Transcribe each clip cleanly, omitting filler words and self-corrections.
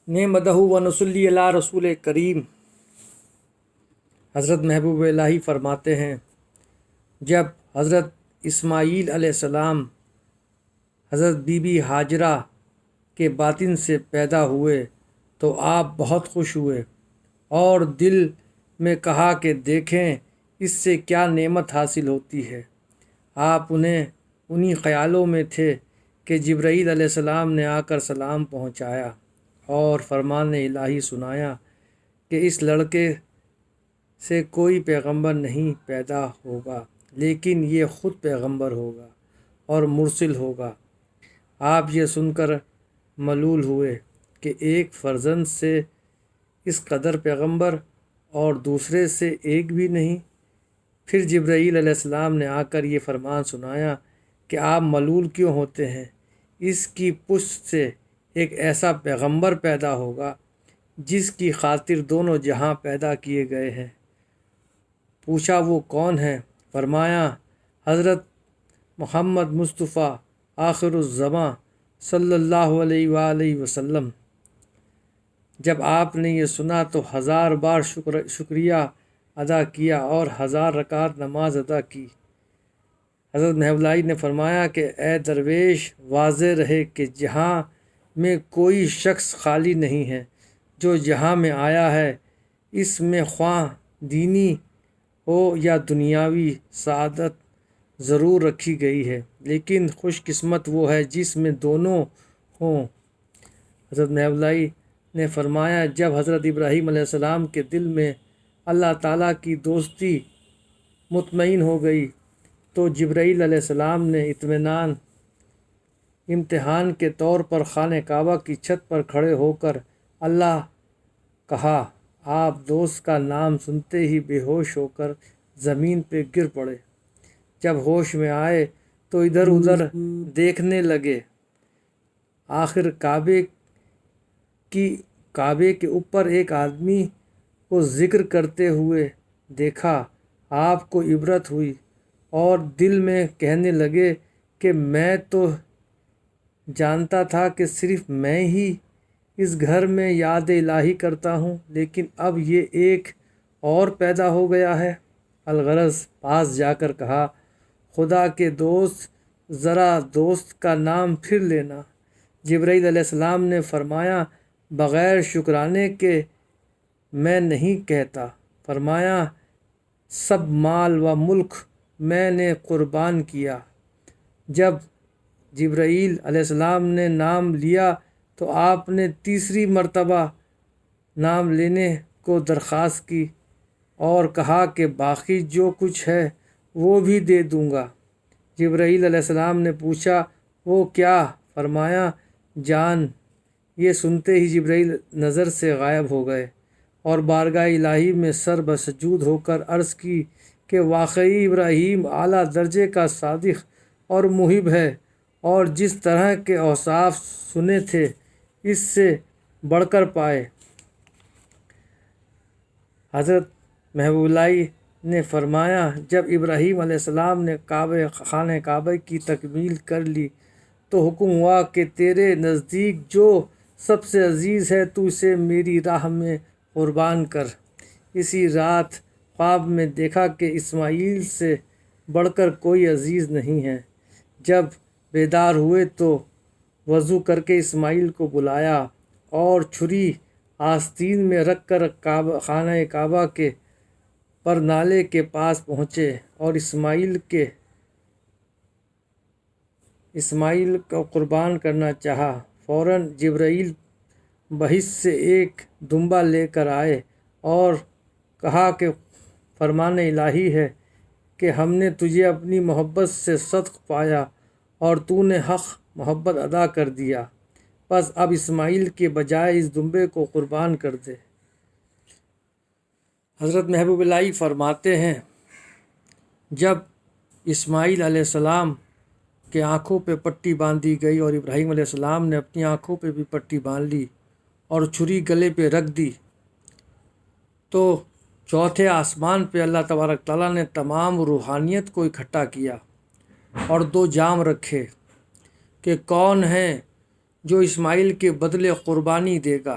نحمدہ و نصلی علی رسول کریم۔ حضرت محبوب الہی فرماتے ہیں، جب حضرت اسماعیل علیہ السلام حضرت بی بی ہاجرہ کے باطن سے پیدا ہوئے تو آپ بہت خوش ہوئے اور دل میں کہا کہ دیکھیں اس سے کیا نعمت حاصل ہوتی ہے۔ آپ انہی خیالوں میں تھے کہ جبرائیل علیہ السلام نے آ کر سلام پہنچایا اور فرمان الہی سنایا کہ اس لڑکے سے کوئی پیغمبر نہیں پیدا ہوگا، لیکن یہ خود پیغمبر ہوگا اور مرسل ہوگا۔ آپ یہ سن کر ملول ہوئے کہ ایک فرزند سے اس قدر پیغمبر اور دوسرے سے ایک بھی نہیں۔ پھر جبرائیل علیہ السلام نے آ کر یہ فرمان سنایا کہ آپ ملول کیوں ہوتے ہیں، اس کی پشت سے ایک ایسا پیغمبر پیدا ہوگا جس کی خاطر دونوں جہاں پیدا کیے گئے ہیں۔ پوچھا وہ کون ہے؟ فرمایا حضرت محمد مصطفیٰ آخر الزماں صلی اللہ علیہ وآلہ وسلم۔ جب آپ نے یہ سنا تو 1000 بار شکریہ ادا کیا اور 1000 رکعت نماز ادا کی۔ حضرت محبوب الہی نے فرمایا کہ اے درویش، واضح رہے کہ جہاں میں کوئی شخص خالی نہیں ہے۔ جو جہاں میں آیا ہے اس میں خواہ دینی ہو یا دنیاوی سعادت ضرور رکھی گئی ہے، لیکن خوش قسمت وہ ہے جس میں دونوں ہوں۔ حضرت محبوب الہی نے فرمایا جب حضرت ابراہیم علیہ السلام کے دل میں اللہ تعالیٰ کی دوستی مطمئن ہو گئی تو جبرائیل علیہ السلام نے اطمینان امتحان کے طور پر خانہ کعبہ کی چھت پر کھڑے ہو کر اللہ کہا۔ آپ دوست کا نام سنتے ہی بے ہوش ہو کر زمین پہ گر پڑے۔ جب ہوش میں آئے تو ادھر ادھر دیکھنے لگے، آخر کعبے کے اوپر ایک آدمی کو ذکر کرتے ہوئے دیکھا۔ آپ کو عبرت ہوئی اور دل میں کہنے لگے کہ میں تو جانتا تھا کہ صرف میں ہی اس گھر میں یاد الہی کرتا ہوں، لیکن اب یہ ایک اور پیدا ہو گیا ہے۔ الغرض پاس جا کر کہا، خدا کے دوست ذرا دوست کا نام پھر لینا۔ جبرائیل علیہ السلام نے فرمایا بغیر شکرانے کے میں نہیں کہتا۔ فرمایا سب مال و ملک میں نے قربان کیا۔ جب جبرائیل علیہ السلام نے نام لیا تو آپ نے تیسری مرتبہ نام لینے کو درخواست کی اور کہا کہ باقی جو کچھ ہے وہ بھی دے دوں گا۔ جبرائیل علیہ السلام نے پوچھا وہ کیا؟ فرمایا جان۔ یہ سنتے ہی جبرائیل نظر سے غائب ہو گئے اور بارگاہ الہی میں سر بسجود ہو کر عرض کی کہ واقعی ابراہیم اعلیٰ درجے کا صادق اور محب ہے، اور جس طرح کے اوصاف سنے تھے اس سے بڑھ کر پائے۔ حضرت محبوب الہی نے فرمایا جب ابراہیم علیہ السلام نے خانہ کعبہ کی تکمیل کر لی تو حکم ہوا کہ تیرے نزدیک جو سب سے عزیز ہے تو اسے میری راہ میں قربان کر۔ اسی رات خواب میں دیکھا کہ اسماعیل سے بڑھ کر کوئی عزیز نہیں ہے۔ جب بیدار ہوئے تو وضو کر کے اسماعیل کو بلایا اور چھری آستین میں رکھ کر خانہ کعبہ کے پرنالے کے پاس پہنچے اور اسماعیل کو قربان کرنا چاہا۔ فوراً جبرائیل بہشت سے ایک دمبا لے کر آئے اور کہا کہ فرمان الہی ہے کہ ہم نے تجھے اپنی محبت سے صدق پایا اور تو نے حق محبت ادا کر دیا، بس اب اسماعیل کے بجائے اس دمبے کو قربان کر دے۔ حضرت محبوب الہی فرماتے ہیں جب اسماعیل علیہ السلام کے آنکھوں پہ پٹی باندھی گئی اور ابراہیم علیہ السلام نے اپنی آنکھوں پہ بھی پٹی باندھ لی اور چھری گلے پہ رکھ دی تو چوتھے آسمان پہ اللہ تبارک تعالیٰ نے تمام روحانیت کو اکٹھا کیا اور 2 جام رکھے کہ کون ہے جو اسماعیل کے بدلے قربانی دے گا۔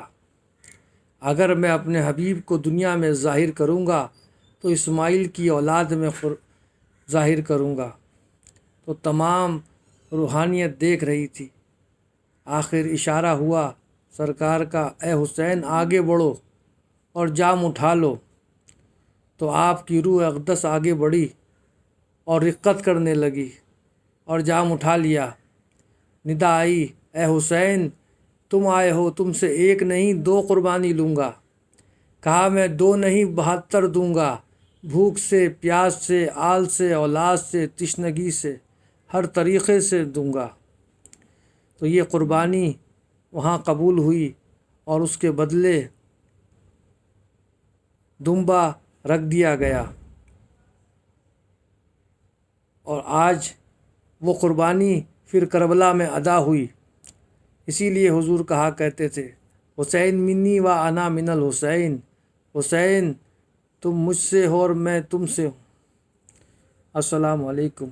اگر میں اپنے حبیب کو دنیا میں ظاہر کروں گا تو اسماعیل کی اولاد میں ظاہر کروں گا۔ تو تمام روحانیت دیکھ رہی تھی۔ آخر اشارہ ہوا سرکار کا، اے حسین آگے بڑھو اور جام اٹھا لو۔ تو آپ کی روح اقدس آگے بڑھی اور رقت کرنے لگی اور جام اٹھا لیا۔ ندا آئی، اے حسین تم آئے ہو، تم سے ایک نہیں 2 قربانی لوں گا۔ کہا میں 2 نہیں 72 دوں گا، بھوک سے، پیاس سے، آل سے، اولاد سے، تشنگی سے، ہر طریقے سے دوں گا۔ تو یہ قربانی وہاں قبول ہوئی اور اس کے بدلے دمبا رکھ دیا گیا، اور آج وہ قربانی پھر کربلا میں ادا ہوئی۔ اسی لیے حضور کہا کرتے تھے، حسین منی و انا من الحسین، حسین تم مجھ سے ہو اور میں تم سے ہوں۔ السلام علیکم۔